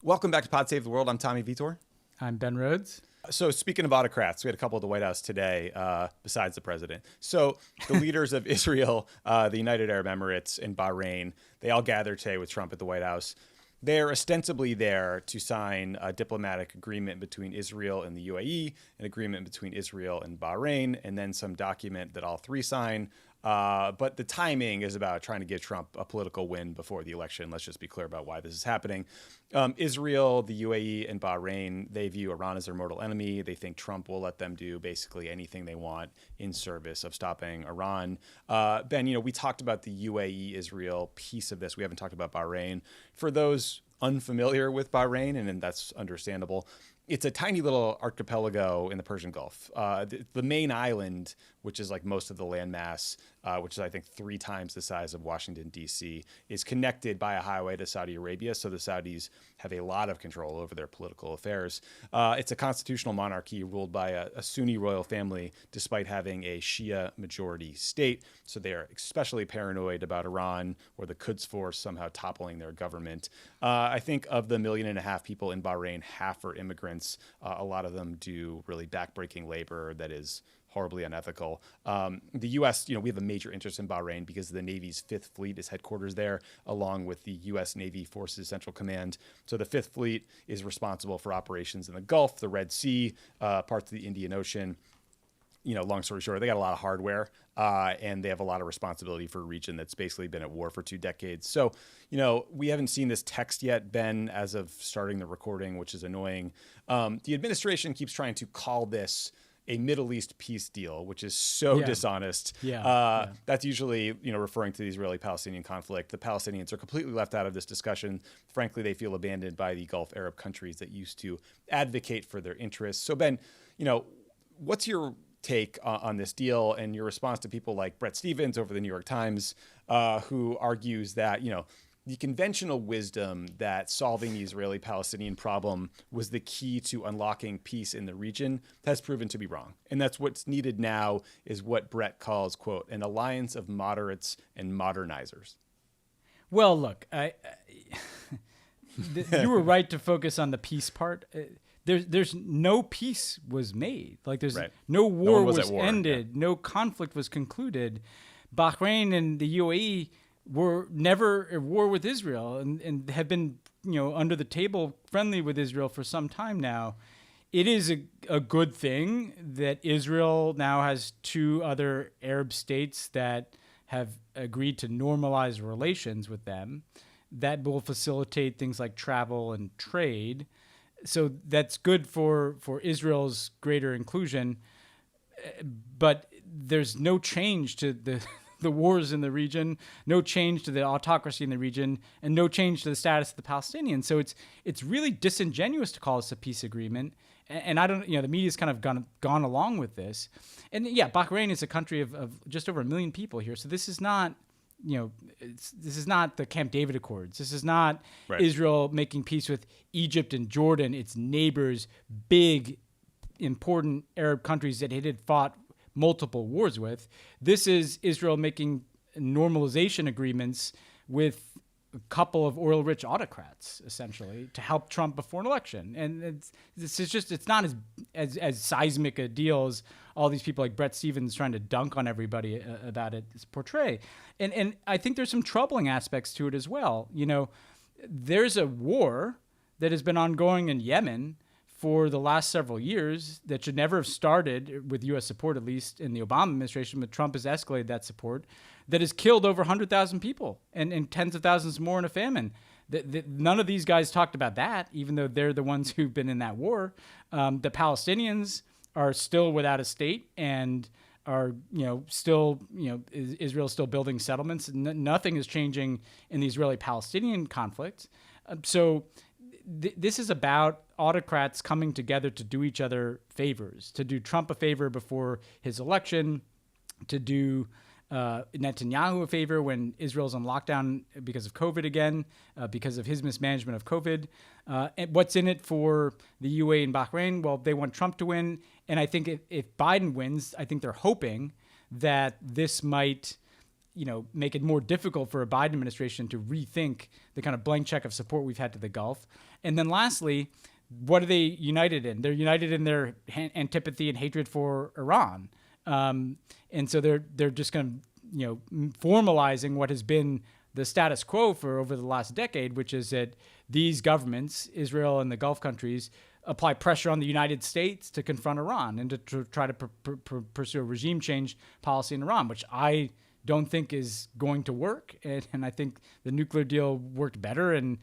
Welcome back to Pod Save the World. I'm Tommy Vietor. I'm Ben Rhodes. So speaking of autocrats, we had a couple at the White House today, besides the president. So the leaders of Israel, the United Arab Emirates, and Bahrain, they all gathered today with Trump at the White House. They're ostensibly there to sign a diplomatic agreement between Israel and the UAE, an agreement between Israel and Bahrain, and then some document that all three sign. But the timing is about trying to give Trump a political win before the election. Let's just be clear about why this is happening. Israel, the UAE, and Bahrain, they view Iran as their mortal enemy. They think Trump will let them do basically anything they want in service of stopping Iran. Ben, we talked about the UAE-Israel piece of this. We haven't talked about Bahrain. For those unfamiliar with Bahrain, and that's understandable, it's a tiny little archipelago in the Persian Gulf. The main island, which is like most of the landmass, which is I think 3 times the size of Washington, D.C., is connected by a highway to Saudi Arabia. So the Saudis have a lot of control over their political affairs. It's a constitutional monarchy ruled by a Sunni royal family, despite having a Shia majority state. So they are especially paranoid about Iran or the Quds Force somehow toppling their government. I think of the 1.5 million people in Bahrain, half are immigrants. A lot of them do really backbreaking labor that is horribly unethical. The U.S., we have a major interest in Bahrain because the Navy's 5th Fleet is headquarters there, along with the U.S. Navy Forces Central Command. So the 5th Fleet is responsible for operations in the Gulf, the Red Sea, parts of the Indian Ocean. Long story short, they got a lot of hardware and they have a lot of responsibility for a region that's basically been at war for 2 decades. So, we haven't seen this text yet, Ben, as of starting the recording, which is annoying. The administration keeps trying to call this a Middle East peace deal, which is so dishonest. That's usually, referring to the Israeli-Palestinian conflict. The Palestinians are completely left out of this discussion. Frankly, they feel abandoned by the Gulf Arab countries that used to advocate for their interests. So, Ben, what's your take on this deal and your response to people like Bret Stephens over the New York Times, who argues that, the conventional wisdom that solving the Israeli-Palestinian problem was the key to unlocking peace in the region has proven to be wrong. And that's what's needed now is what Bret calls, quote, an alliance of moderates and modernizers. Well, look, you were right to focus on the peace part. There's no peace was made. Like there's no war was ended. Yeah. No conflict was concluded. Bahrain and the UAE were never at war with Israel and have been, under the table friendly with Israel for some time now. It is a good thing that Israel now has 2 other Arab states that have agreed to normalize relations with them. That will facilitate things like travel and trade. So that's good for Israel's greater inclusion. But there's no change to the wars in the region, no change to the autocracy in the region, and no change to the status of the Palestinians. So it's really disingenuous to call this a peace agreement. And I don't, the media's kind of gone along with this. And Bahrain is a country of just over 1 million people here. So this is not, this is not the Camp David Accords. This is not Israel making peace with Egypt and Jordan, its neighbors, big, important Arab countries that it had fought multiple wars with. This is Israel making normalization agreements with a couple of oil-rich autocrats, essentially, to help Trump before an election. And it's not as seismic a deal as all these people like Bret Stephens trying to dunk on everybody about it portray. And I think there's some troubling aspects to it as well. There's a war that has been ongoing in Yemen for the last several years that should never have started with U.S. support, at least in the Obama administration, but Trump has escalated that support, that has killed over 100,000 people and tens of thousands more in a famine. None of these guys talked about that, even though they're the ones who've been in that war. The Palestinians are still without a state and are, still, Israel's still building settlements. Nothing is changing in the Israeli-Palestinian conflict. This is about autocrats coming together to do each other favors, to do Trump a favor before his election, to do Netanyahu a favor when Israel's on lockdown because of COVID again, because of his mismanagement of COVID. And what's in it for the UAE and Bahrain? Well, they want Trump to win. And I think if Biden wins, I think they're hoping that this might make it more difficult for a Biden administration to rethink the kind of blank check of support we've had to the Gulf. And then lastly, what are they united in? They're united in their antipathy and hatred for Iran. And so they're just kind of, formalizing what has been the status quo for over the last decade, which is that these governments, Israel and the Gulf countries, apply pressure on the United States to confront Iran and to try to pursue a regime change policy in Iran, which I don't think is going to work. And I think the nuclear deal worked better. And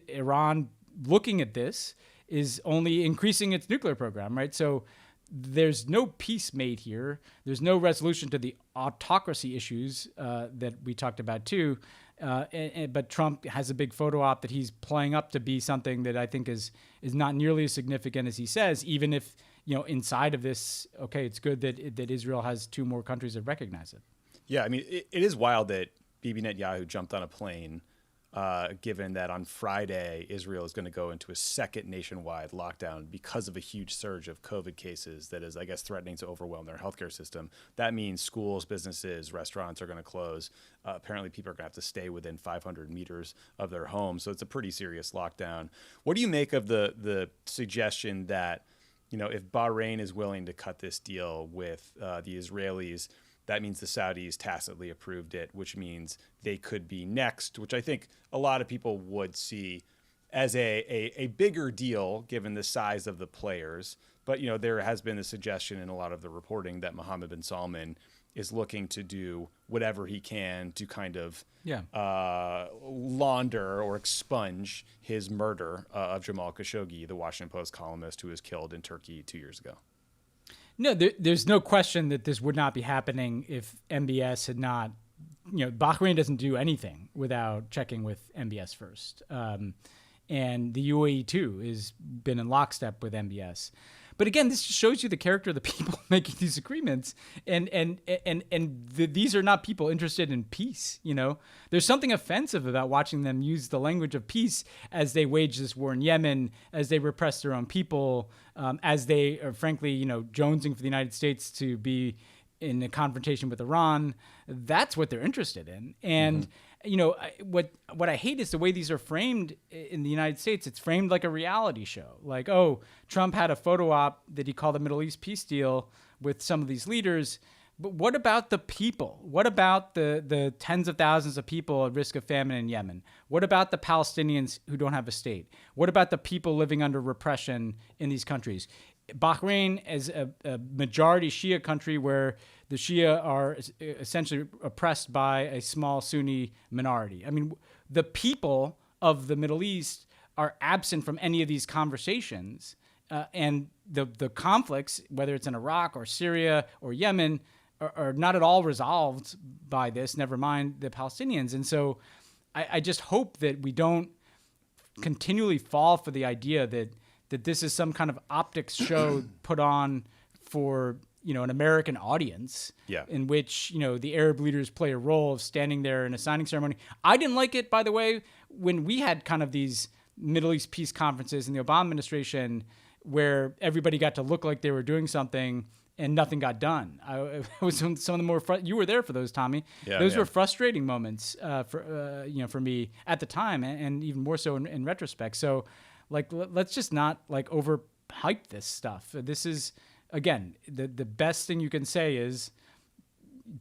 Iran, looking at this, is only increasing its nuclear program, right? So there's no peace made here. There's no resolution to the autocracy issues that we talked about too. But Trump has a big photo op that he's playing up to be something that I think is not nearly as significant as he says, even if, inside of this, okay, it's good that Israel has two more countries that recognize it. Yeah, I mean, it is wild that Bibi Netanyahu jumped on a plane, given that on Friday, Israel is going to go into a second nationwide lockdown because of a huge surge of COVID cases that is, I guess, threatening to overwhelm their healthcare system. That means schools, businesses, restaurants are going to close. Apparently, people are going to have to stay within 500 meters of their home. So it's a pretty serious lockdown. What do you make of the suggestion that, if Bahrain is willing to cut this deal with the Israelis, that means the Saudis tacitly approved it, which means they could be next, which I think a lot of people would see as a bigger deal given the size of the players. But, there has been a suggestion in a lot of the reporting that Mohammed bin Salman is looking to do whatever he can to kind of launder or expunge his murder of Jamal Khashoggi, the Washington Post columnist who was killed in Turkey 2 years ago. No, there's no question that this would not be happening if MBS had not, Bahrain doesn't do anything without checking with MBS first. And the UAE too has been in lockstep with MBS. But again, this just shows you the character of the people making these agreements. And these are not people interested in peace. There's something offensive about watching them use the language of peace as they wage this war in Yemen, as they repress their own people, as they are frankly, jonesing for the United States to be in a confrontation with Iran. That's what they're interested in. And what I hate is the way these are framed in the United States. It's framed like a reality show. Like, oh, Trump had a photo op that he called the Middle East peace deal with some of these leaders. But what about the people? What about the tens of thousands of people at risk of famine in Yemen? What about the Palestinians who don't have a state? What about the people living under repression in these countries? Bahrain is a majority Shia country where the Shia are essentially oppressed by a small Sunni minority. I mean, the people of the Middle East are absent from any of these conversations. And the conflicts, whether it's in Iraq or Syria or Yemen, are not at all resolved by this, never mind the Palestinians. And so I just hope that we don't continually fall for the idea that this is some kind of optics show put on for, an American audience in which, the Arab leaders play a role of standing there in a signing ceremony. I didn't like it, by the way, when we had kind of these Middle East peace conferences in the Obama administration where everybody got to look like they were doing something and nothing got done. It was some of the more you were there for those, Tommy. Those were frustrating moments for me at the time, and even more so in retrospect. So, let's just not overhype this stuff. This is, again, the best thing you can say is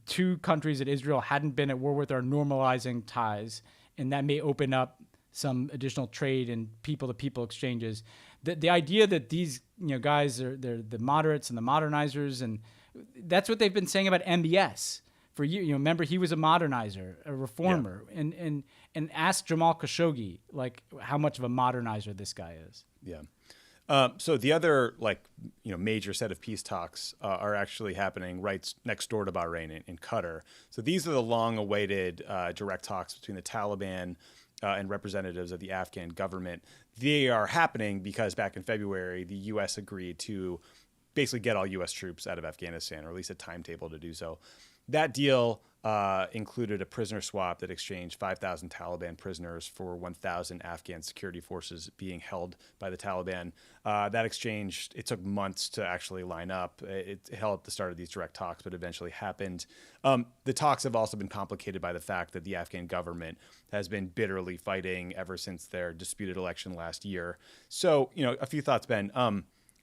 two countries that Israel hadn't been at war with are normalizing ties, and that may open up some additional trade and people-to-people exchanges. The idea that these guys they're the moderates and the modernizers, and that's what they've been saying about MBS for years. Remember, he was a modernizer, a reformer, and ask Jamal Khashoggi how much of a modernizer this guy is. Yeah. So the other major set of peace talks are actually happening right next door to Bahrain in Qatar. So these are the long-awaited direct talks between the Taliban and representatives of the Afghan government. They are happening because back in February, the U.S. agreed to basically get all U.S. troops out of Afghanistan, or at least a timetable to do so. that deal included a prisoner swap that exchanged 5,000 Taliban prisoners for 1,000 Afghan security forces being held by the Taliban. That exchange, it took months to actually line up. It held at the start of these direct talks, but eventually happened. The talks have also been complicated by the fact that the Afghan government has been bitterly fighting ever since their disputed election last year. So, a few thoughts, Ben.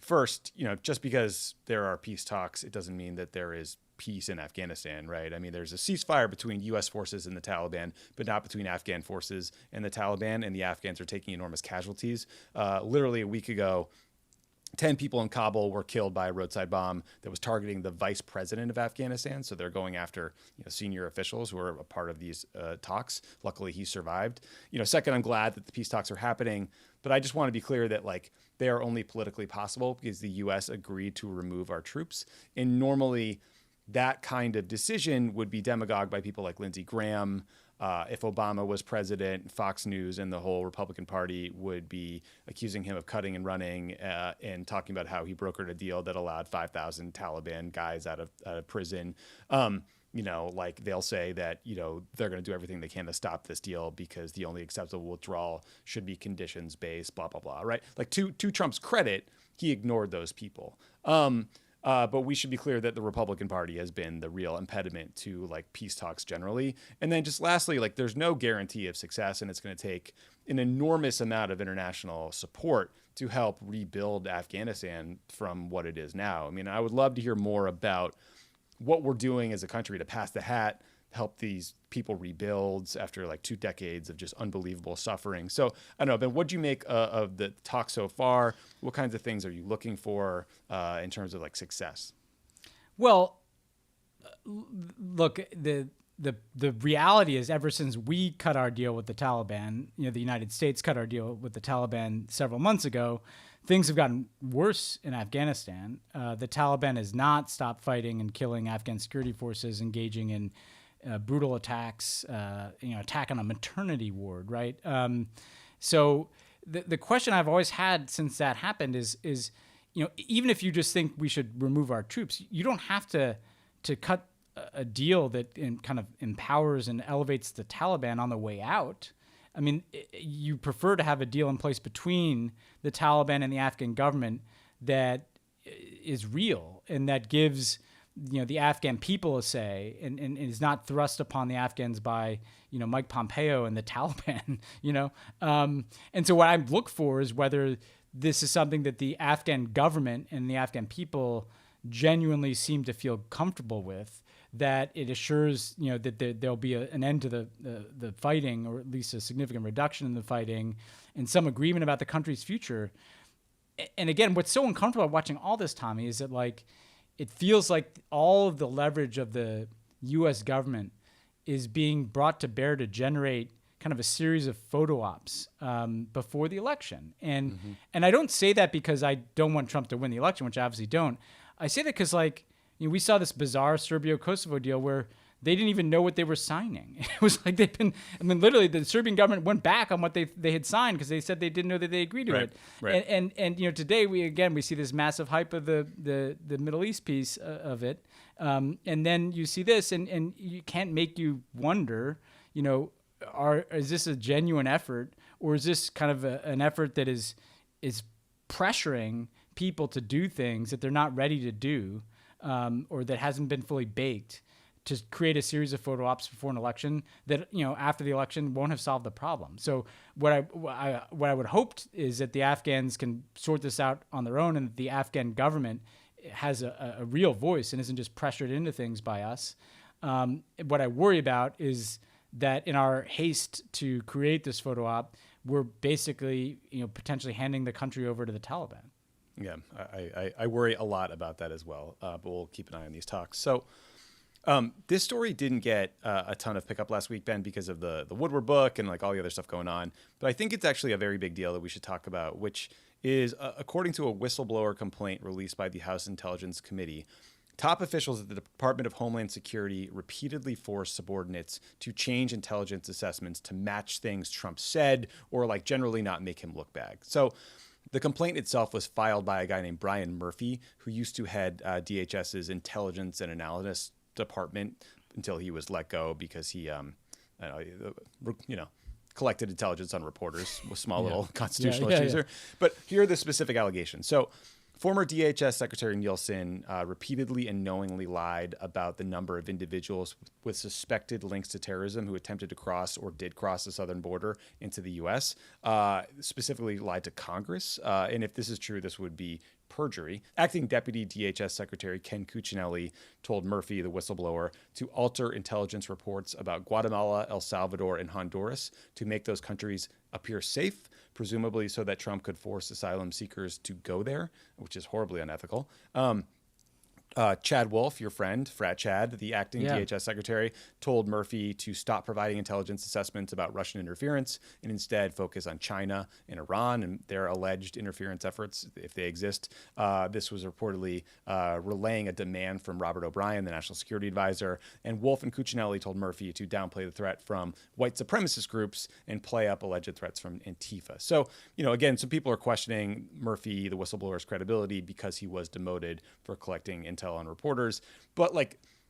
First, just because there are peace talks, it doesn't mean that there is peace in Afghanistan, right? I mean, there's a ceasefire between U.S. forces and the Taliban, but not between Afghan forces and the Taliban, and the Afghans are taking enormous casualties. Literally a week ago, 10 people in Kabul were killed by a roadside bomb that was targeting the vice president of Afghanistan. So they're going after senior officials who are a part of these talks. Luckily, he survived. Second, I'm glad that the peace talks are happening, but I just want to be clear that they are only politically possible because the U.S. agreed to remove our troops. And normally, that kind of decision would be demagogued by people like Lindsey Graham. If Obama was president, Fox News and the whole Republican Party would be accusing him of cutting and running and talking about how he brokered a deal that allowed 5,000 Taliban guys out of prison. They'll say that, they're going to do everything they can to stop this deal because the only acceptable withdrawal should be conditions based, blah, blah, blah, right? To Trump's credit, he ignored those people. But we should be clear that the Republican Party has been the real impediment to peace talks generally. And then just lastly, there's no guarantee of success, and it's going to take an enormous amount of international support to help rebuild Afghanistan from what it is now. I mean, I would love to hear more about what we're doing as a country to pass the hat, help these people rebuild after 2 decades of just unbelievable suffering. So I don't know, Ben, what do you make of the talk so far? What kinds of things are you looking for in terms of success? Well, look, the reality is ever since we cut our deal with the Taliban, the United States cut our deal with the Taliban several months ago, things have gotten worse in Afghanistan. The Taliban has not stopped fighting and killing Afghan security forces, engaging in brutal attacks, attack on a maternity ward, right? So the question I've always had since that happened is even if you just think we should remove our troops, you don't have to cut a deal that kind of empowers and elevates the Taliban on the way out. I mean, you prefer to have a deal in place between the Taliban and the Afghan government that is real and that gives the Afghan people a say and is not thrust upon the Afghans by, Mike Pompeo and the Taliban, And so what I look for is whether this is something that the Afghan government and the Afghan people genuinely seem to feel comfortable with, that it assures, that there'll be an end to the fighting, or at least a significant reduction in the fighting and some agreement about the country's future. And again, what's so uncomfortable about watching all this, Tommy, is that it feels like all of the leverage of the U.S. government is being brought to bear to generate kind of a series of photo ops before the election. And I don't say that because I don't want Trump to win the election, which I obviously don't. I say that because we saw this bizarre Serbia-Kosovo deal where they didn't even know what they were signing. It was literally the Serbian government went back on what they had signed because they said they didn't know that they agreed to it. Right. And today we see this massive hype of the Middle East piece of it. And then you see this and you can't make you wonder, is this a genuine effort, or is this kind of an effort that is pressuring people to do things that they're not ready to do, or that hasn't been fully baked, to create a series of photo ops before an election that, after the election won't have solved the problem. So what I would hope is that the Afghans can sort this out on their own, and the Afghan government has a real voice and isn't just pressured into things by us. What I worry about is that in our haste to create this photo op, we're basically, potentially handing the country over to the Taliban. Yeah, I worry a lot about that as well, but we'll keep an eye on these talks. So this story didn't get a ton of pickup last week, Ben, because of the Woodward book and all the other stuff going on. But I think it's actually a very big deal that we should talk about, which is, according to a whistleblower complaint released by the House Intelligence Committee, top officials at the Department of Homeland Security repeatedly forced subordinates to change intelligence assessments to match things Trump said, or generally not make him look bad. So the complaint itself was filed by a guy named Brian Murphy, who used to head DHS's intelligence and analysis Department until he was let go because he, collected intelligence on reporters with small little constitutional issues there. But here are the specific allegations. So former DHS Secretary Nielsen repeatedly and knowingly lied about the number of individuals with suspected links to terrorism who attempted to cross or did cross the southern border into the U.S., specifically lied to Congress. And if this is true, this would be perjury. Acting Deputy DHS Secretary Ken Cuccinelli told Murphy, the whistleblower, to alter intelligence reports about Guatemala, El Salvador, and Honduras to make those countries appear safe, presumably so that Trump could force asylum seekers to go there, which is horribly unethical. Chad Wolf, your friend, Frat Chad, the acting DHS secretary, told Murphy to stop providing intelligence assessments about Russian interference and instead focus on China and Iran and their alleged interference efforts, if they exist. This was reportedly relaying a demand from Robert O'Brien, the national security advisor. And Wolf and Cuccinelli told Murphy to downplay the threat from white supremacist groups and play up alleged threats from Antifa. So, again, some people are questioning Murphy, the whistleblower's credibility because he was demoted for collecting intel on reporters. But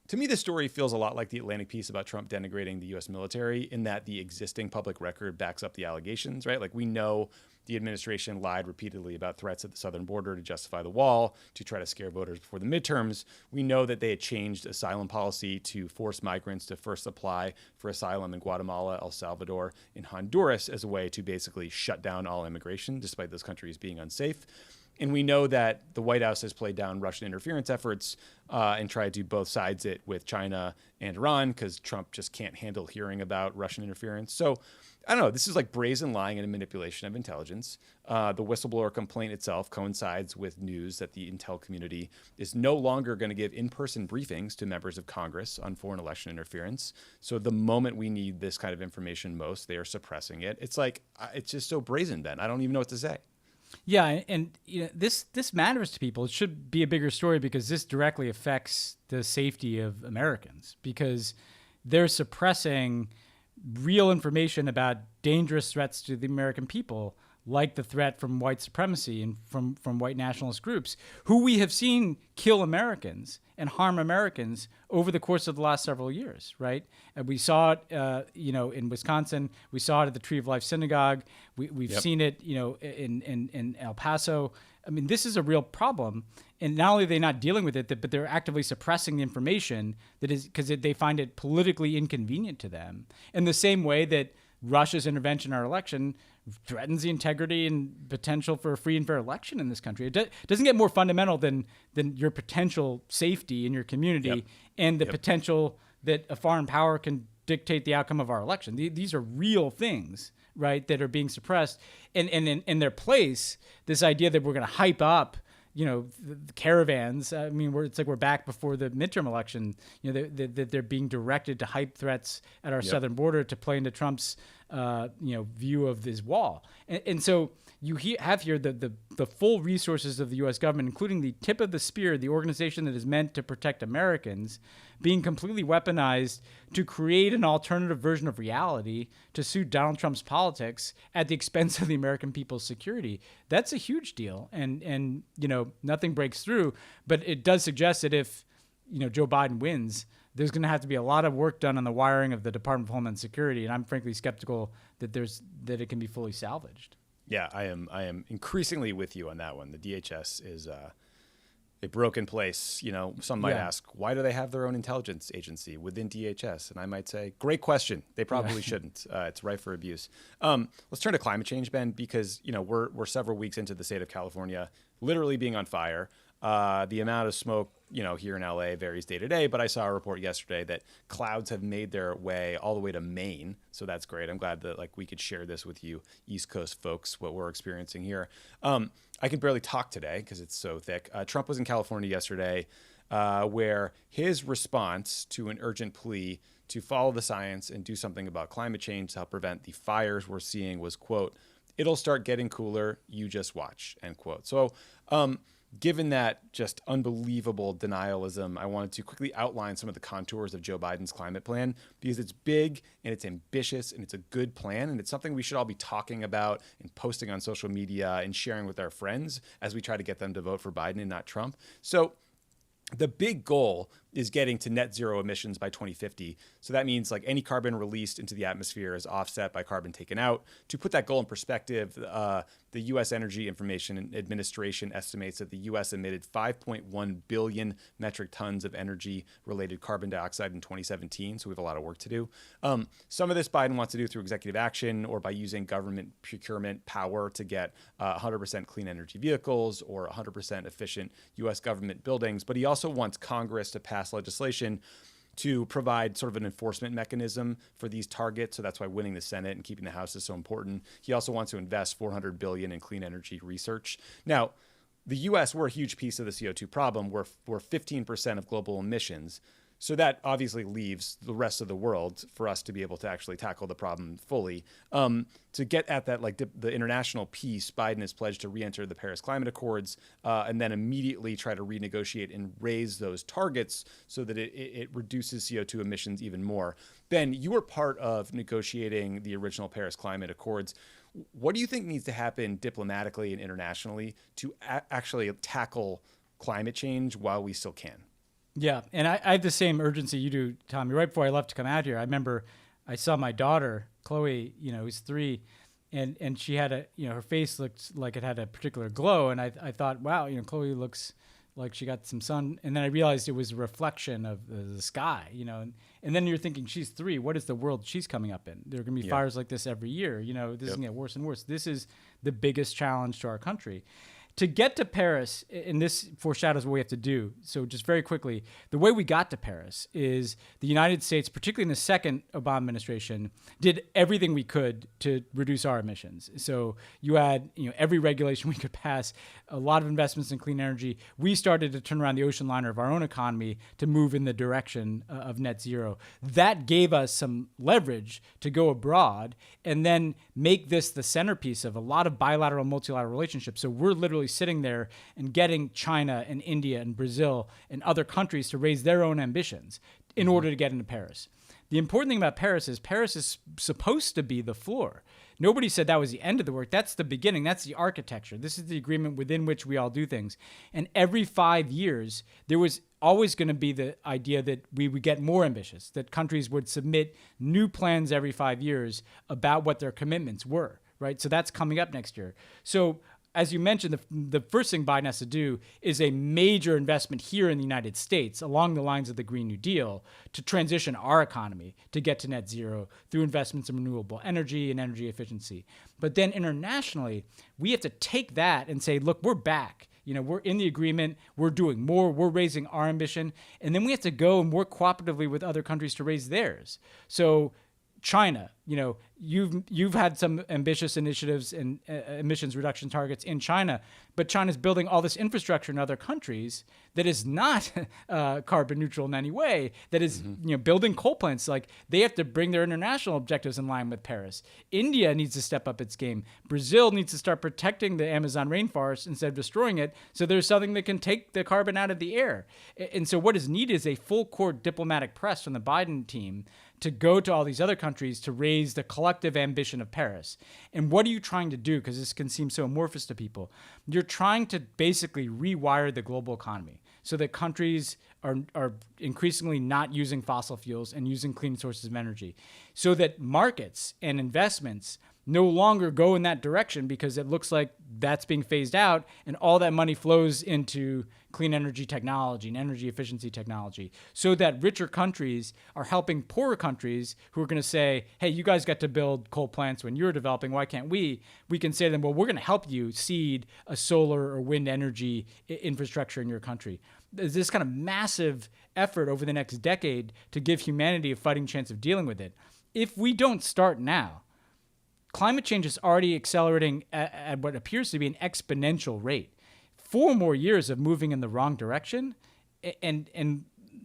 to me, this story feels a lot like the Atlantic piece about Trump denigrating the U.S. military in that the existing public record backs up the allegations, right? We know the administration lied repeatedly about threats at the southern border to justify the wall, to try to scare voters before the midterms. We know that they had changed asylum policy to force migrants to first apply for asylum in Guatemala, El Salvador, and Honduras as a way to basically shut down all immigration, despite those countries being unsafe. And we know that the White House has played down Russian interference efforts and tried to both sides it with China and Iran because Trump just can't handle hearing about Russian interference. So I don't know. This is like brazen lying and manipulation of intelligence. The whistleblower complaint itself coincides with news that the intel community is no longer going to give in-person briefings to members of Congress on foreign election interference. So the moment we need this kind of information most, they are suppressing it. It's it's just so brazen, Ben. I don't even know what to say. Yeah, and this matters to people. It should be a bigger story because this directly affects the safety of Americans because they're suppressing real information about dangerous threats to the American people, like the threat from white supremacy and from white nationalist groups, who we have seen kill Americans and harm Americans over the course of the last several years, right? And we saw it, in Wisconsin. We saw it at the Tree of Life Synagogue. We've seen it, in El Paso. I mean, this is a real problem. And not only are they not dealing with it, but they're actively suppressing the information that is because they find it politically inconvenient to them. In the same way that Russia's intervention in our election threatens the integrity and potential for a free and fair election in this country. It doesn't get more fundamental than your potential safety in your community and the potential that a foreign power can dictate the outcome of our election. These are real things, right, that are being suppressed. And in their place, this idea that we're going to hype up the caravans. I mean, it's like we're back before the midterm election. That they're being directed to hype threats at our southern border to play into Trump's, view of this wall. And so you have here the full resources of the U.S. government, including the tip of the spear, the organization that is meant to protect Americans, being completely weaponized to create an alternative version of reality to suit Donald Trump's politics at the expense of the American people's security. That's a huge deal. And nothing breaks through. But it does suggest that if, Joe Biden wins, there's going to have to be a lot of work done on the wiring of the Department of Homeland Security. And I'm frankly skeptical that it can be fully salvaged. Yeah, I am increasingly with you on that one. The DHS is a broken place. Some might ask, why do they have their own intelligence agency within DHS? And I might say, great question. They probably shouldn't. It's rife for abuse. Let's turn to climate change, Ben, because we're several weeks into the state of California literally being on fire. The amount of smoke, here in LA varies day to day, but I saw a report yesterday that clouds have made their way all the way to Maine. So that's great. I'm glad that we could share this with you East Coast folks, what we're experiencing here. I can barely talk today because it's so thick. Trump was in California yesterday, where his response to an urgent plea to follow the science and do something about climate change to help prevent the fires we're seeing was, quote, "It'll start getting cooler. You just watch," end quote. So, given that just unbelievable denialism, I wanted to quickly outline some of the contours of Joe Biden's climate plan because it's big and it's ambitious and it's a good plan. And it's something we should all be talking about and posting on social media and sharing with our friends as we try to get them to vote for Biden and not Trump. So the big goal is getting to net zero emissions by 2050. So that means like any carbon released into the atmosphere is offset by carbon taken out. To put that goal in perspective, the U.S. Energy Information Administration estimates that the U.S. emitted 5.1 billion metric tons of energy-related carbon dioxide in 2017. So we have a lot of work to do. Some of this Biden wants to do through executive action or by using government procurement power to get 100% clean energy vehicles or 100% efficient U.S. government buildings. But he also wants Congress to pass legislation to provide sort of an enforcement mechanism for these targets. So that's why winning the Senate and keeping the House is so important. He also wants to invest $400 billion in clean energy research. Now, the U.S., we're a huge piece of the CO2 problem. We're 15% of global emissions. So that obviously leaves the rest of the world for us to be able to actually tackle the problem fully. To get at that, like the international peace, Biden has pledged to re-enter the Paris Climate Accords and then immediately try to renegotiate and raise those targets so that it reduces CO2 emissions even more. Ben, you were part of negotiating the original Paris Climate Accords. What do you think needs to happen diplomatically and internationally to actually tackle climate change while we still can? Yeah, and I had the same urgency you do, Tommy. Right before I left to come out here, I remember I saw my daughter, Chloe, who's 3, and she had her face looked like it had a particular glow, and I thought, wow, Chloe looks like she got some sun, and then I realized it was a reflection of the sky, and then you're thinking, she's 3, what is the world she's coming up in? There are going to be fires like this every year, this is going to get worse and worse. This is the biggest challenge to our country. To get to Paris, and this foreshadows what we have to do. So just very quickly, the way we got to Paris is the United States, particularly in the second Obama administration, did everything we could to reduce our emissions. So you had every regulation we could pass, a lot of investments in clean energy. We started to turn around the ocean liner of our own economy to move in the direction of net zero. That gave us some leverage to go abroad and then make this the centerpiece of a lot of bilateral, multilateral relationships. So we're literally sitting there and getting China and India and Brazil and other countries to raise their own ambitions in order to get into Paris. The important thing about Paris is supposed to be the floor. Nobody said that was the end of the work. That's the beginning. That's the architecture. This is the agreement within which we all do things. And every 5 years, there was always going to be the idea that we would get more ambitious, that countries would submit new plans every 5 years about what their commitments were, right? So that's coming up next year. So as you mentioned, the first thing Biden has to do is a major investment here in the United States along the lines of the Green New Deal to transition our economy to get to net zero through investments in renewable energy and energy efficiency. But then internationally, we have to take that and say, look, we're back. We're in the agreement. We're doing more. We're raising our ambition. And then we have to go and work cooperatively with other countries to raise theirs. So China, you've had some ambitious initiatives and emissions reduction targets in China, but China's building all this infrastructure in other countries that is not carbon neutral in any way, that is building coal plants. Like, they have to bring their international objectives in line with Paris. India needs to step up its game. Brazil needs to start protecting the Amazon rainforest instead of destroying it, so there's something that can take the carbon out of the air. And so what is needed is a full court diplomatic press from the Biden team to go to all these other countries to raise the collective ambition of Paris. And what are you trying to do? Because this can seem so amorphous to people. You're trying to basically rewire the global economy so that countries are increasingly not using fossil fuels and using clean sources of energy, so that markets and investments no longer go in that direction, because it looks like that's being phased out and all that money flows into clean energy technology and energy efficiency technology, so that richer countries are helping poorer countries who are going to say, hey, you guys got to build coal plants when you're developing. Why can't we? We can say to them, well, we're going to help you seed a solar or wind energy infrastructure in your country. There's this kind of massive effort over the next decade to give humanity a fighting chance of dealing with it. If we don't start now, climate change is already accelerating at what appears to be an exponential rate. 4 more years of moving in the wrong direction, and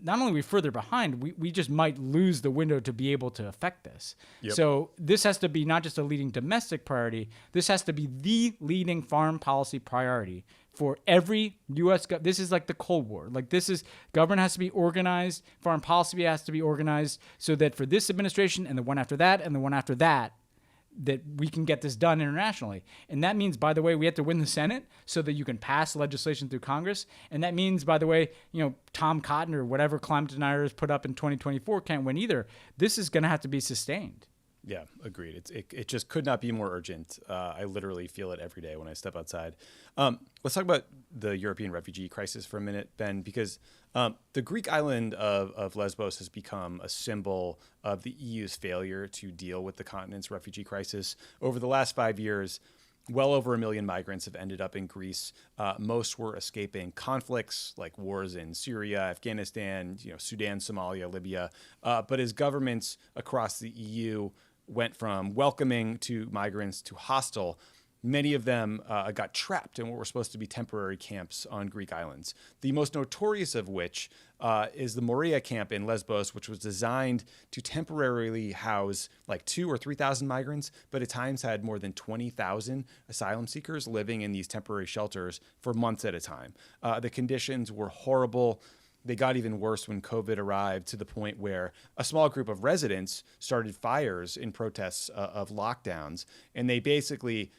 not only are we further behind, we just might lose the window to be able to affect this. Yep. So this has to be not just a leading domestic priority, this has to be the leading foreign policy priority for every U.S. This is like the Cold War. Like, this is, government has to be organized, foreign policy has to be organized, so that for this administration and the one after that and the one after that, that we can get this done internationally. And that means, by the way, we have to win the Senate so that you can pass legislation through Congress. And that means, by the way, Tom Cotton or whatever climate deniers put up in 2024 can't win either. This is going to have to be sustained. Yeah, agreed. It just could not be more urgent. I literally feel it every day when I step outside. Let's talk about the European refugee crisis for a minute, Ben, because the Greek island of Lesbos has become a symbol of the EU's failure to deal with the continent's refugee crisis. Over the last 5 years, well over 1 million migrants have ended up in Greece. Most were escaping conflicts like wars in Syria, Afghanistan, Sudan, Somalia, Libya. But as governments across the EU went from welcoming to migrants to hostile, many of them got trapped in what were supposed to be temporary camps on Greek islands. The most notorious of which is the Moria camp in Lesbos, which was designed to temporarily house like 2,000 or 3,000 migrants, but at times had more than 20,000 asylum seekers living in these temporary shelters for months at a time. The conditions were horrible. They got even worse when COVID arrived, to the point where a small group of residents started fires in protests of lockdowns, and they basically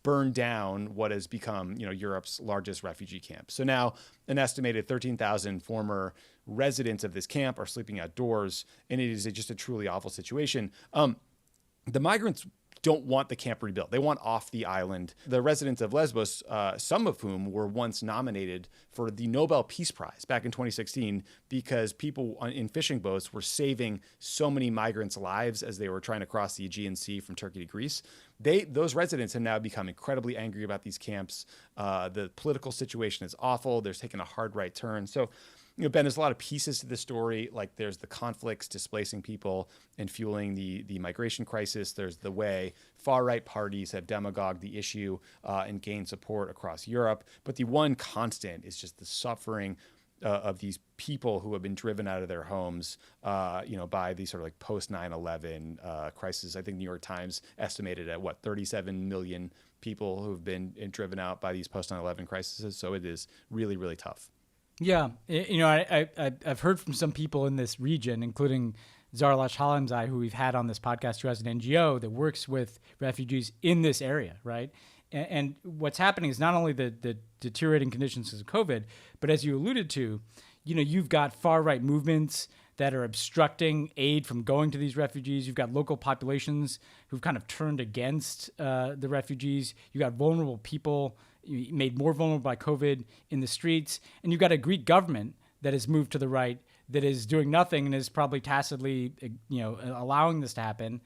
burned down what has become, Europe's largest refugee camp. So now an estimated 13,000 former residents of this camp are sleeping outdoors, and it is just a truly awful situation. The migrants don't want the camp rebuilt. They want off the island. The residents of Lesbos, some of whom were once nominated for the Nobel Peace Prize back in 2016 because people in fishing boats were saving so many migrants' lives as they were trying to cross the Aegean Sea from Turkey to Greece. Those residents have now become incredibly angry about these camps. The political situation is awful. They're taking a hard right turn. So, Ben, there's a lot of pieces to this story. Like there's the conflicts displacing people and fueling the migration crisis. There's the way far-right parties have demagogued the issue and gained support across Europe. But the one constant is just the suffering of these people who have been driven out of their homes, by the sort of like post 9/11 crisis. I think New York Times estimated at 37 million people who have been driven out by these post 9/11 crises. So it is really, really tough. Yeah, I've heard from some people in this region, including Zarlash Halimzai, who we've had on this podcast, who has an NGO that works with refugees in this area, right? And what's happening is not only the deteriorating conditions because of COVID, but as you alluded to, you've got far-right movements that are obstructing aid from going to these refugees. You've got local populations who've kind of turned against the refugees. You've got vulnerable people made more vulnerable by COVID in the streets. And you've got a Greek government that has moved to the right, that is doing nothing and is probably tacitly, allowing this to happen.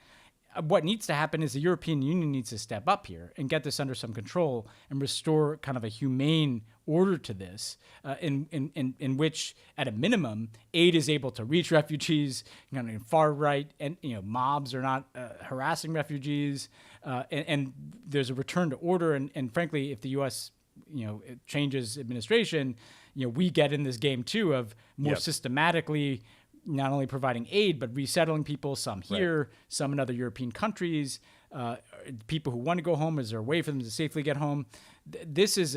What needs to happen is the European Union needs to step up here and get this under some control and restore kind of a humane order to this, in which, at a minimum, aid is able to reach refugees. Far right and mobs are not harassing refugees, and there's a return to order. And frankly, if the U.S. It changes administration, we get in this game too of more systematically not only providing aid, but resettling people, some here, some in other European countries, people who want to go home. Is there a way for them to safely get home? This is,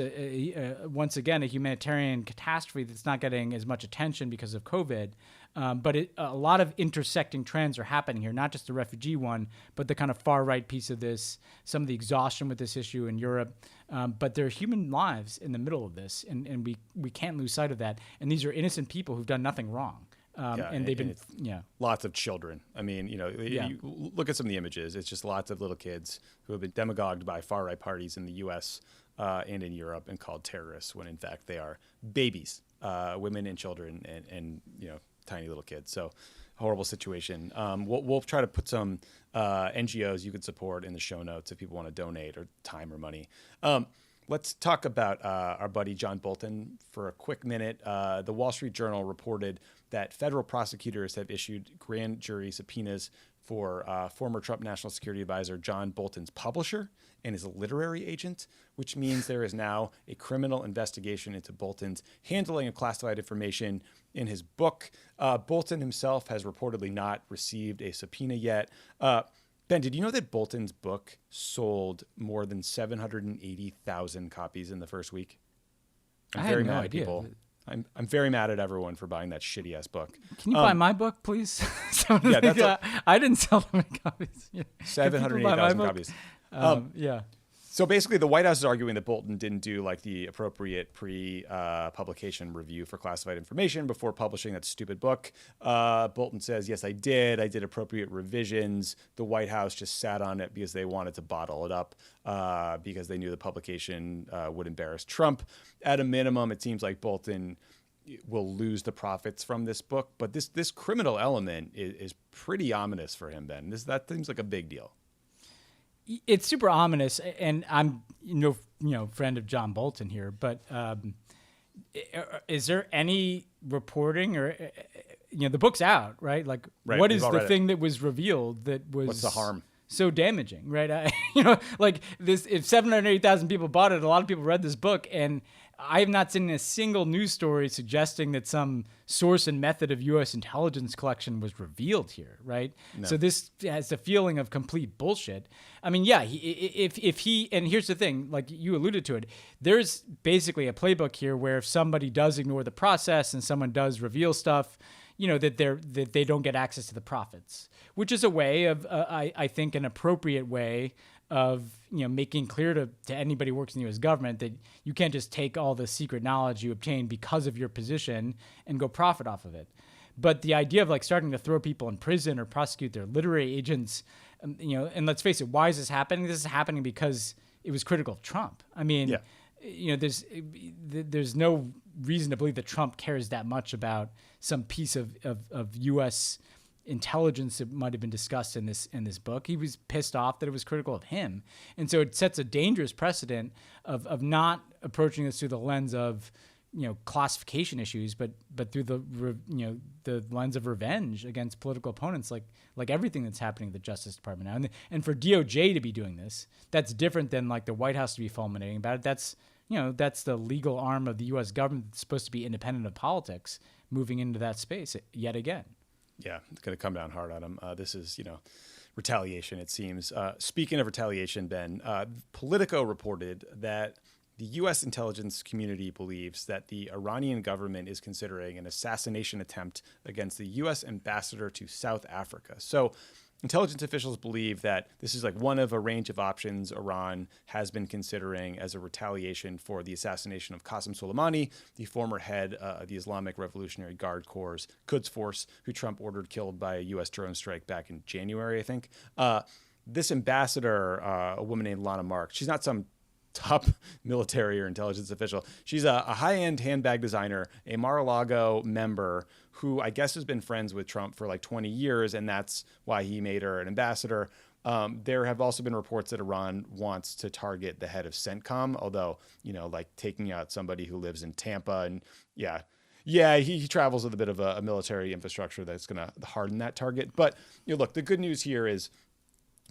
once again, a humanitarian catastrophe that's not getting as much attention because of COVID. But a lot of intersecting trends are happening here, not just the refugee one, but the kind of far-right piece of this, some of the exhaustion with this issue in Europe. But there are human lives in the middle of this, and we can't lose sight of that. And these are innocent people who've done nothing wrong. And they've been, lots of children. I mean, you look at some of the images. It's just lots of little kids who have been demagogued by far-right parties in the U.S. And in Europe and called terrorists, when in fact they are babies, women and children, and tiny little kids. So horrible situation. We'll try to put some NGOs you could support in the show notes if people want to donate or time or money. Let's talk about our buddy John Bolton for a quick minute. The Wall Street Journal reported that federal prosecutors have issued grand jury subpoenas for former Trump National Security Advisor John Bolton's publisher and his literary agent, which means there is now a criminal investigation into Bolton's handling of classified information in his book. Bolton himself has reportedly not received a subpoena yet. Ben, did you know that Bolton's book sold more than 780,000 copies in the first week? I had no idea. I'm very mad at everyone for buying that shitty ass book. Can you buy my book, please? Yeah, that's I didn't sell them in copies. Yeah. 780,000 copies. Yeah. So basically, the White House is arguing that Bolton didn't do like the appropriate pre-publication review for classified information before publishing that stupid book. Bolton says, yes, I did. I did appropriate revisions. The White House just sat on it because they wanted to bottle it up because they knew the publication would embarrass Trump. At a minimum, it seems like Bolton will lose the profits from this book. But this criminal element is pretty ominous for him, Ben. That seems like a big deal. It's super ominous, and I'm friend of John Bolton here, but is there any reporting or the book's out, right? Like, right, what is the thing that was revealed that was what's the harm? So damaging, right? Like this, if 780,000 people bought it, a lot of people read this book, and I have not seen a single news story suggesting that some source and method of U.S. intelligence collection was revealed here, right? No. So this has a feeling of complete bullshit. I mean, yeah, if he, and here's the thing, like you alluded to it, there's basically a playbook here where if somebody does ignore the process and someone does reveal stuff, that they don't get access to the profits, which is a way of, I think, an appropriate way of making clear to anybody who works in the U.S. government that you can't just take all the secret knowledge you obtain because of your position and go profit off of it. But the idea of like starting to throw people in prison or prosecute their literary agents, and let's face it, why is this happening? This is happening because it was critical of Trump. I mean, there's no reason to believe that Trump cares that much about some piece of U.S. intelligence that might have been discussed in this book. He was pissed off that it was critical of him, and so it sets a dangerous precedent of not approaching this through the lens of classification issues, but through the lens of revenge against political opponents, like everything that's happening at the Justice Department now. And for DOJ to be doing this, that's different than like the White House to be fulminating about it. That's the legal arm of the U.S. government that's supposed to be independent of politics, moving into that space yet again. Yeah, it's going to come down hard on him. This is, retaliation, it seems. Speaking of retaliation, Ben, Politico reported that the U.S. intelligence community believes that the Iranian government is considering an assassination attempt against the U.S. ambassador to South Africa. So intelligence officials believe that this is like one of a range of options Iran has been considering as a retaliation for the assassination of Qasem Soleimani, the former head of the Islamic Revolutionary Guard Corps' Quds Force, who Trump ordered killed by a U.S. drone strike back in January, I think. This ambassador, a woman named Lana Mark, she's not some top military or intelligence official. She's a high-end handbag designer, a Mar-a-Lago member who I guess has been friends with Trump for like 20 years, and that's why he made her an ambassador. There have also been reports that Iran wants to target the head of Centcom, although, like taking out somebody who lives in Tampa and he travels with a bit of a military infrastructure that's going to harden that target. But look, the good news here is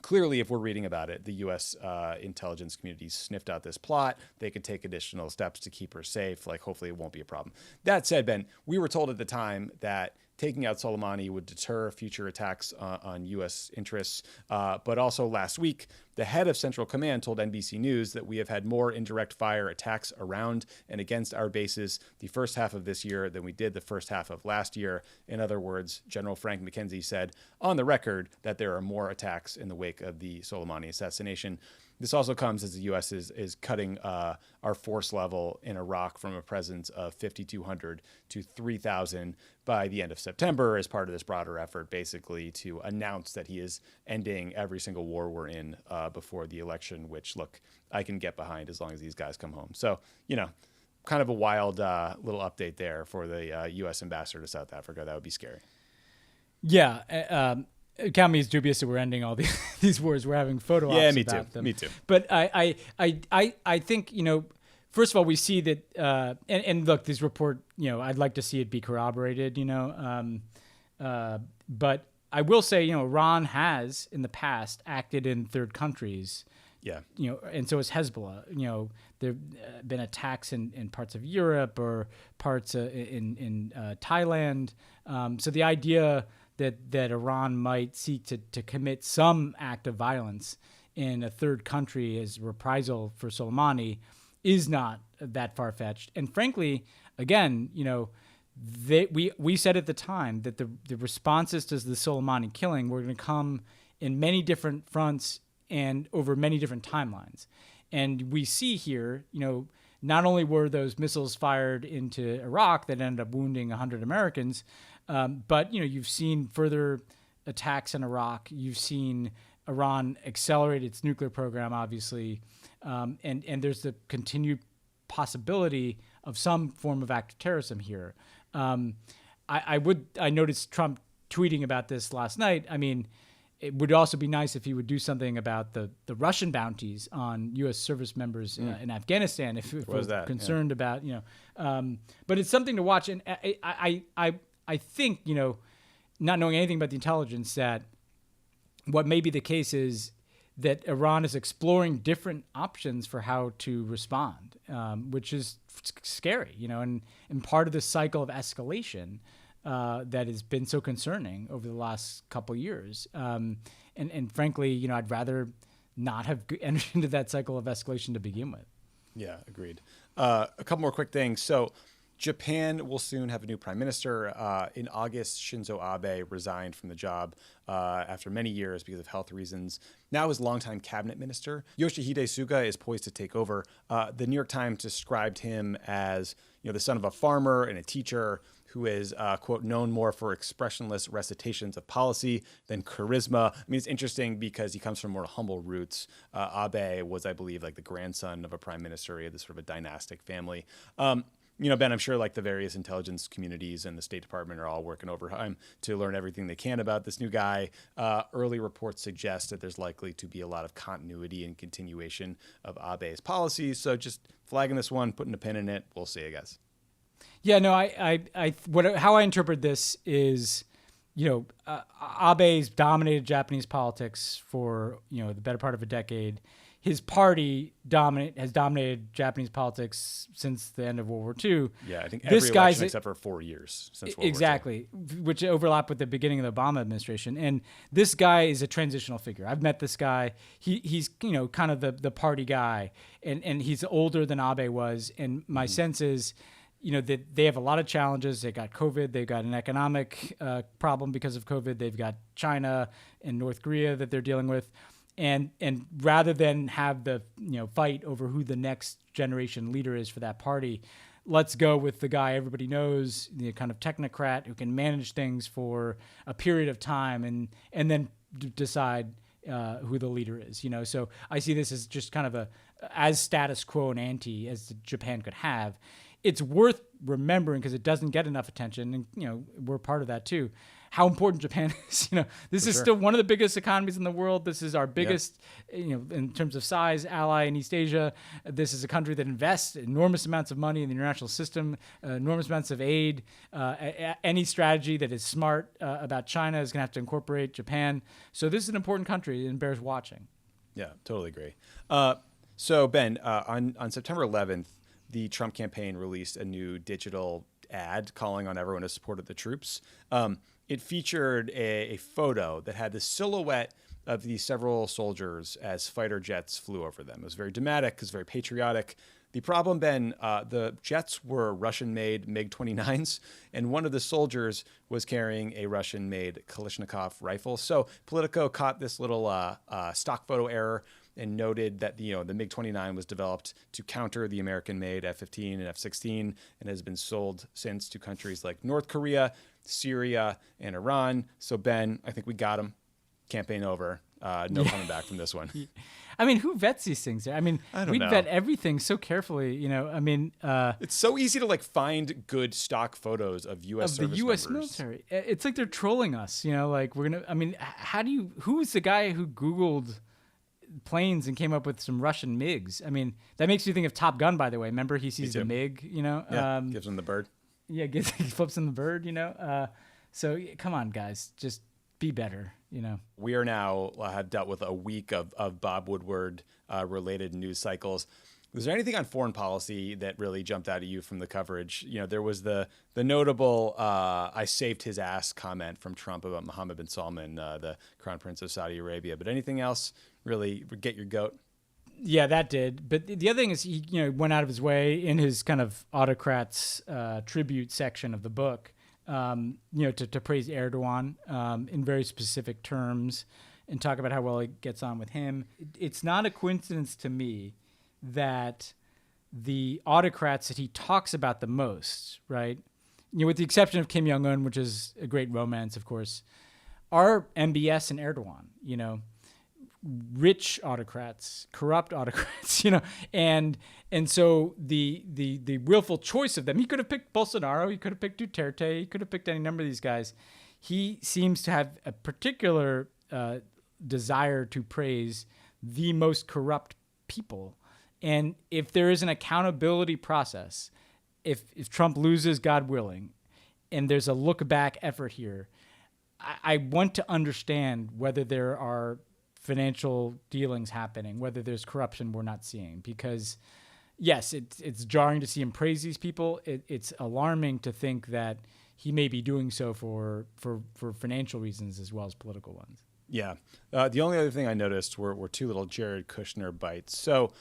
clearly, if we're reading about it, the U.S. Intelligence community sniffed out this plot. They could take additional steps to keep her safe. Like, hopefully it won't be a problem. That said, Ben, we were told at the time that taking out Soleimani would deter future attacks on U.S. interests. But also last week, the head of Central Command told NBC News that we have had more indirect fire attacks around and against our bases the first half of this year than we did the first half of last year. In other words, General Frank McKenzie said on the record that there are more attacks in the wake of the Soleimani assassination. This also comes as the U.S. is cutting our force level in Iraq from a presence of 5,200 to 3,000 by the end of September as part of this broader effort, basically to announce that he is ending every single war we're in before the election, which, look, I can get behind as long as these guys come home. So, kind of a wild little update there for the U.S. ambassador to South Africa. That would be scary. Yeah. Count me as dubious that we're ending all these wars. We're having photo ops about them. Me too. But I think, first of all, we see that, and look, this report, I'd like to see it be corroborated, but I will say, Iran has in the past acted in third countries. Yeah. And so has Hezbollah. There have been attacks in parts of Europe or parts in Thailand. So the idea that Iran might seek to commit some act of violence in a third country as reprisal for Soleimani is not that far-fetched. And frankly, again, we said at the time that the responses to the Soleimani killing were going to come in many different fronts and over many different timelines. And we see here, not only were those missiles fired into Iraq that ended up wounding 100 Americans, but you've seen further attacks in Iraq. You've seen Iran accelerate its nuclear program, obviously, and there's the continued possibility of some form of act of terrorism here. I noticed Trump tweeting about this last night. I mean, it would also be nice if he would do something about the Russian bounties on U.S. service members in Afghanistan if we're concerned about, but it's something to watch. And I think, not knowing anything about the intelligence, that what may be the case is that Iran is exploring different options for how to respond, which is scary, and part of the cycle of escalation that has been so concerning over the last couple of years. And frankly, I'd rather not have entered into that cycle of escalation to begin with. Yeah, agreed. A couple more quick things. So Japan will soon have a new prime minister. In August, Shinzo Abe resigned from the job after many years because of health reasons. Now his longtime cabinet minister, Yoshihide Suga, is poised to take over. The New York Times described him as the son of a farmer and a teacher who is, quote, known more for expressionless recitations of policy than charisma. I mean, it's interesting because he comes from more humble roots. Abe was, I believe, like the grandson of a prime minister. He had this sort of a dynastic family. Ben, I'm sure like the various intelligence communities and the State Department are all working overtime to learn everything they can about this new guy. Early reports suggest that there's likely to be a lot of continuity and continuation of Abe's policies. So just flagging this one, putting a pin in it. We'll see, I guess. Yeah, no, how I interpret this is, Abe's dominated Japanese politics for, the better part of a decade. His party has dominated Japanese politics since the end of World War II. Yeah, I think every election except for 4 years since World War II. Which overlap with the beginning of the Obama administration. And this guy is a transitional figure. I've met this guy. He's kind of the party guy, and he's older than Abe was. And my sense is, that they have a lot of challenges. They got COVID. They've got an economic problem because of COVID. They've got China and North Korea that they're dealing with. And rather than have the fight over who the next generation leader is for that party, let's go with the guy everybody knows, the kind of technocrat who can manage things for a period of time and then decide who the leader is. So I see this as just kind of as status quo and ante as Japan could have. It's worth remembering because it doesn't get enough attention, and we're part of that too. How important Japan is. This is still one of the biggest economies in the world. This is our biggest, in terms of size, ally in East Asia. This is a country that invests enormous amounts of money in the international system, enormous amounts of aid. Any strategy that is smart about China is going to have to incorporate Japan. So this is an important country and bears watching. Yeah, totally agree. So Ben, on September 11th, the Trump campaign released a new digital ad calling on everyone to support the troops. It featured a photo that had the silhouette of these several soldiers as fighter jets flew over them. It was very dramatic. It was very patriotic. The problem, Ben, the jets were Russian-made MiG-29s, and one of the soldiers was carrying a Russian-made Kalashnikov rifle. So Politico caught this little stock photo error and noted that the MiG-29 was developed to counter the American-made F-15 and F-16 and has been sold since to countries like North Korea, Syria, and Iran. So, Ben, I think we got him. Campaign over. No coming back from this one. I mean, who vets these things? I mean, we vet everything so carefully. It's so easy to find good stock photos of U.S. service the U.S. members. military. It's like they're trolling us. Who's the guy who Googled planes and came up with some Russian MiGs? I mean, that makes you think of Top Gun, by the way. Remember, he sees the MiG, gives him the bird. Yeah, he flips him the bird, So come on, guys, just be better, We are now have dealt with a week of Bob Woodward related news cycles. Was there anything on foreign policy that really jumped out at you from the coverage? There was the notable "I saved his ass" comment from Trump about Mohammed bin Salman, the Crown Prince of Saudi Arabia. But anything else really get your goat? Yeah, that did. But the other thing is he, went out of his way in his kind of autocrats tribute section of the book, to praise Erdogan in very specific terms and talk about how well he gets on with him. It's not a coincidence to me that the autocrats that he talks about the most, right, with the exception of Kim Jong-un, which is a great romance, of course, are MBS and Erdogan, rich autocrats, corrupt autocrats, and so the willful choice of them, he could have picked Bolsonaro, he could have picked Duterte, he could have picked any number of these guys. He seems to have a particular desire to praise the most corrupt people. And if there is an accountability process, if Trump loses, God willing, and there's a look back effort here, I want to understand whether there are financial dealings happening, whether there's corruption we're not seeing. Because, yes, it's jarring to see him praise these people. It's alarming to think that he may be doing so for financial reasons as well as political ones. Yeah. The only other thing I noticed were two little Jared Kushner bites. So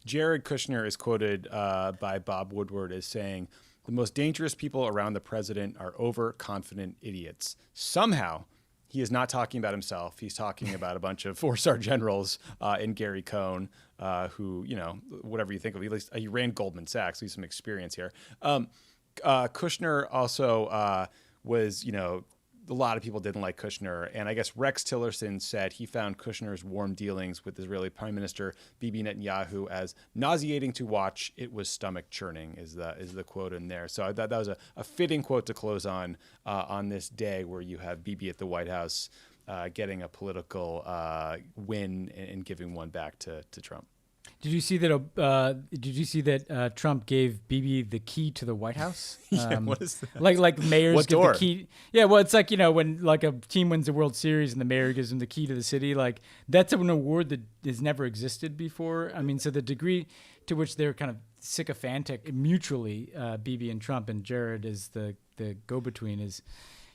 Jared Kushner is quoted by Bob Woodward as saying, "The most dangerous people around the president are overconfident idiots." Somehow, he is not talking about himself. He's talking about a bunch of four-star generals and Gary Cohn, who, whatever you think of, at least he ran Goldman Sachs, so he's some experience here. Kushner also was, a lot of people didn't like Kushner. And I guess Rex Tillerson said he found Kushner's warm dealings with Israeli Prime Minister Bibi Netanyahu as nauseating to watch. It was stomach churning is the quote in there. So I thought that was a fitting quote to close on this day where you have Bibi at the White House getting a political win and giving one back to Trump. Did you see that? Trump gave Bibi the key to the White House? Yeah, what is that? Like mayors what give door? the key. Yeah, well, it's like when like a team wins the World Series and the mayor gives them the key to the city. Like that's an award that has never existed before. I mean, so the degree to which they're kind of sycophantic mutually, Bibi and Trump, and Jared is the go-between is.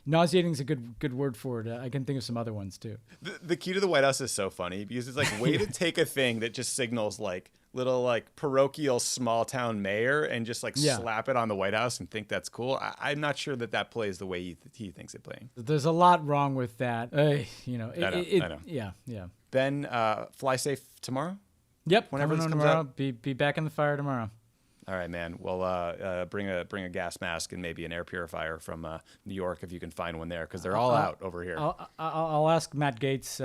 Nauseating is a good word for it. I can think of some other ones too. The key to the White House is so funny because it's like way to take a thing that just signals like little like parochial small town mayor and just like slap it on the White House and think that's cool. I'm not sure that plays the way he thinks it playing. There's a lot wrong with that. I know. Yeah. Ben, fly safe tomorrow. Yep. Whenever this comes tomorrow, out. Be back in the fire tomorrow. All right, man. Well, bring a gas mask and maybe an air purifier from New York if you can find one there, because they're all out over here. I'll ask Matt Gaetz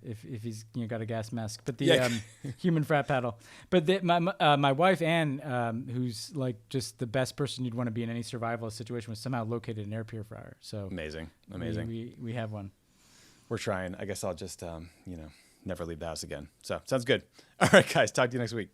if he's got a gas mask, but the human frat paddle. But my wife Anne, who's like just the best person you'd want to be in any survivalist situation, was somehow located an air purifier. So amazing. We have one. We're trying. I guess I'll just never leave the house again. So sounds good. All right, guys. Talk to you next week.